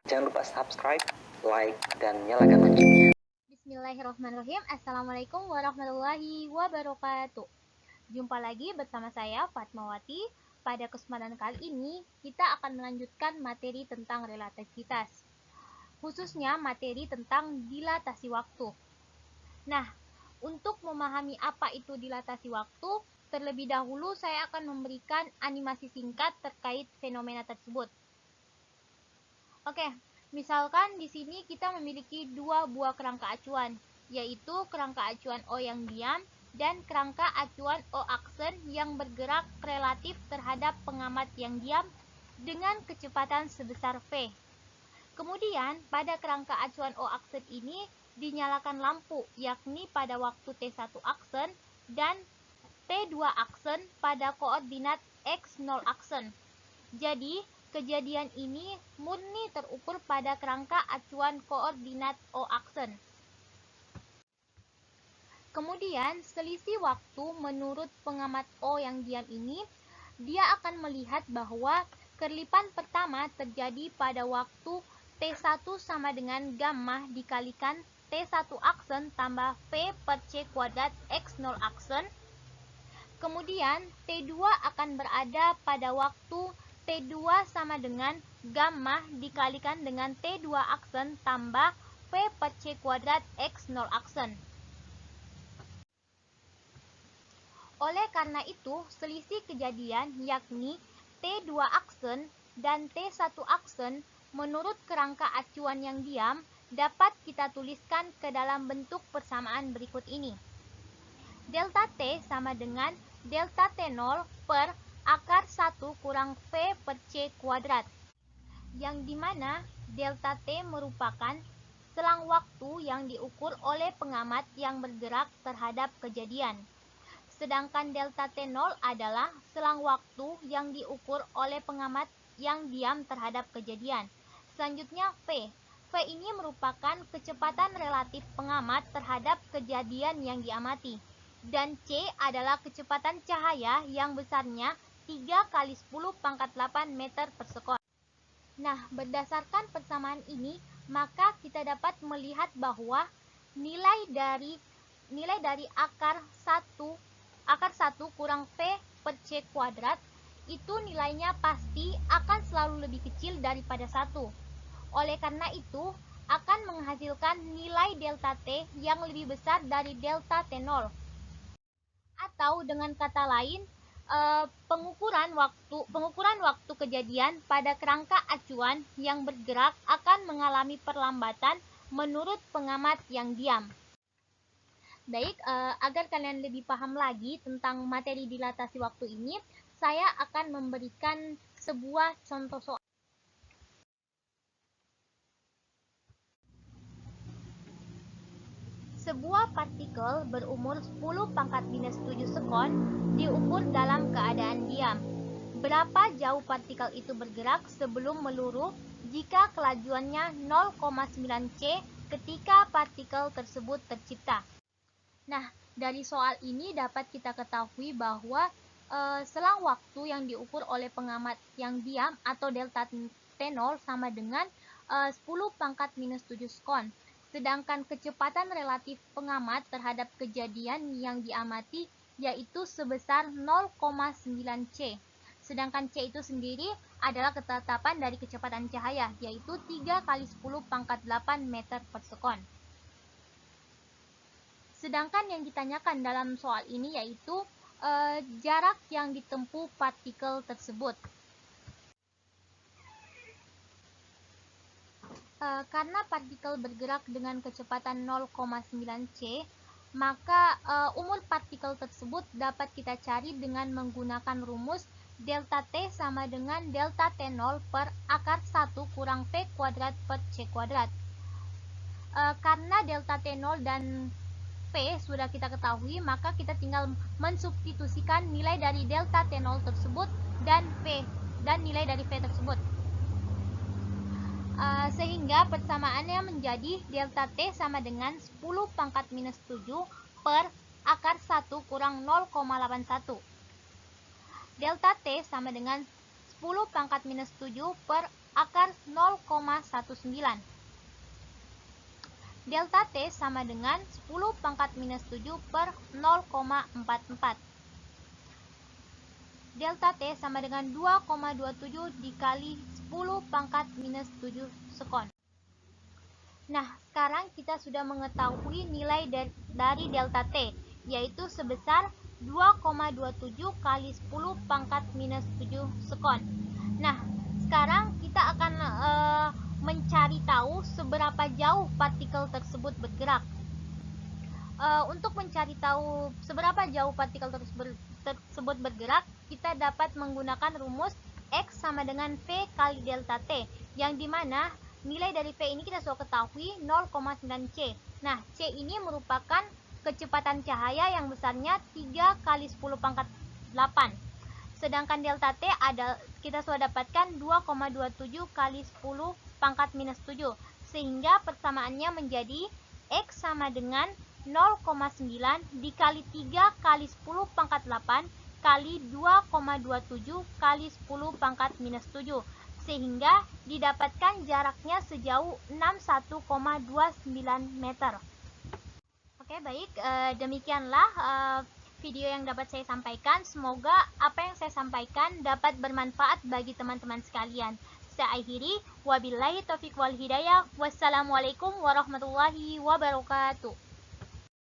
Jangan lupa subscribe, like, dan nyalakan loncengnya. Bismillahirrahmanirrahim. Assalamualaikum warahmatullahi wabarakatuh. Jumpa lagi bersama saya Fatmawati. Pada kesempatan kali ini kita akan melanjutkan materi tentang relativitas, khususnya materi tentang dilatasi waktu. Nah, untuk memahami apa itu dilatasi waktu, terlebih dahulu saya akan memberikan animasi singkat terkait fenomena tersebut. Oke, misalkan di sini kita memiliki dua buah kerangka acuan, yaitu kerangka acuan O yang diam dan kerangka acuan O aksen yang bergerak relatif terhadap pengamat yang diam dengan kecepatan sebesar V. Kemudian, pada kerangka acuan O aksen ini dinyalakan lampu, yakni pada waktu T1 aksen dan T2 aksen pada koordinat X0 aksen. Jadi, kejadian ini murni terukur pada kerangka acuan koordinat O aksen. Kemudian, selisih waktu menurut pengamat O yang diam ini, dia akan melihat bahwa kerlipan pertama terjadi pada waktu T1 sama dengan gamma dikalikan T1 aksen tambah V per C kuadrat X0 aksen. Kemudian, T2 akan berada pada waktu T2 sama dengan gamma dikalikan dengan T2 aksen tambah V per C kuadrat X0 aksen. Oleh karena itu, selisih kejadian yakni T2 aksen dan T1 aksen menurut kerangka acuan yang diam dapat kita tuliskan ke dalam bentuk persamaan berikut ini. Delta T sama dengan delta T0 per akar 1 kurang V per C kuadrat, yang dimana delta T merupakan selang waktu yang diukur oleh pengamat yang bergerak terhadap kejadian. Sedangkan delta T0 adalah selang waktu yang diukur oleh pengamat yang diam terhadap kejadian. Selanjutnya V. V ini merupakan kecepatan relatif pengamat terhadap kejadian yang diamati. Dan C adalah kecepatan cahaya yang besarnya 3 kali 10 pangkat 8 meter per sekon. Nah, berdasarkan persamaan ini, maka kita dapat melihat bahwa nilai dari akar 1 kurang V per C kuadrat itu nilainya pasti akan selalu lebih kecil daripada 1. Oleh karena itu, akan menghasilkan nilai delta T yang lebih besar dari delta T0. Atau dengan kata lain, pengukuran waktu kejadian pada kerangka acuan yang bergerak akan mengalami perlambatan menurut pengamat yang diam. Baik, agar kalian lebih paham lagi tentang materi dilatasi waktu ini, saya akan memberikan sebuah contoh soal. Sebuah partikel berumur 10 pangkat minus 7 sekon diukur dalam keadaan diam. Berapa jauh partikel itu bergerak sebelum meluruh jika kelajuannya 0,9 C ketika partikel tersebut tercipta? Nah, dari soal ini dapat kita ketahui bahwa selang waktu yang diukur oleh pengamat yang diam atau delta T0 sama dengan 10 pangkat minus 7 sekon. Sedangkan kecepatan relatif pengamat terhadap kejadian yang diamati yaitu sebesar 0,9 C. Sedangkan C itu sendiri adalah ketetapan dari kecepatan cahaya, yaitu 3 kali 10 pangkat 8 meter per sekon. Sedangkan yang ditanyakan dalam soal ini yaitu jarak yang ditempuh partikel tersebut. Karena partikel bergerak dengan kecepatan 0,9 C, maka umur partikel tersebut dapat kita cari dengan menggunakan rumus delta T sama dengan delta T0 per akar 1 kurang V kuadrat per C kuadrat. Karena delta T0 dan V sudah kita ketahui, maka kita tinggal mensubstitusikan nilai dari delta T0 tersebut dan nilai dari V tersebut. Sehingga persamaannya menjadi delta T sama dengan 10 pangkat minus 7 per akar 1 kurang 0,81. Delta T sama dengan 10 pangkat minus 7 per akar 0,19. Delta T sama dengan 10 pangkat minus 7 per 0,44. Delta T sama dengan 2,27 dikali 10 pangkat minus 7 sekon. Nah, sekarang kita sudah mengetahui nilai dari delta T, yaitu sebesar 2,27 kali 10 pangkat minus 7 sekon. Nah, sekarang kita akan mencari tahu seberapa jauh partikel tersebut bergerak. Untuk mencari tahu seberapa jauh partikel tersebut bergerak, kita dapat menggunakan rumus X sama dengan V kali delta T, yang dimana nilai dari V ini kita sudah ketahui 0,9 C. Nah, C ini merupakan kecepatan cahaya yang besarnya 3 kali 10 pangkat 8. Sedangkan delta T kita sudah dapatkan 2,27 kali 10 pangkat minus 7. Sehingga persamaannya menjadi X sama dengan 0,9 dikali 3 kali 10 pangkat 8 kali 2,27 kali 10 pangkat minus 7. Sehingga didapatkan jaraknya sejauh 61,29 meter. Oke, baik, demikianlah video yang dapat saya sampaikan. Semoga apa yang saya sampaikan dapat bermanfaat bagi teman-teman sekalian. Saya akhiri, wabillahi taufiq wal hidayah. Wassalamualaikum warahmatullahi wabarakatuh.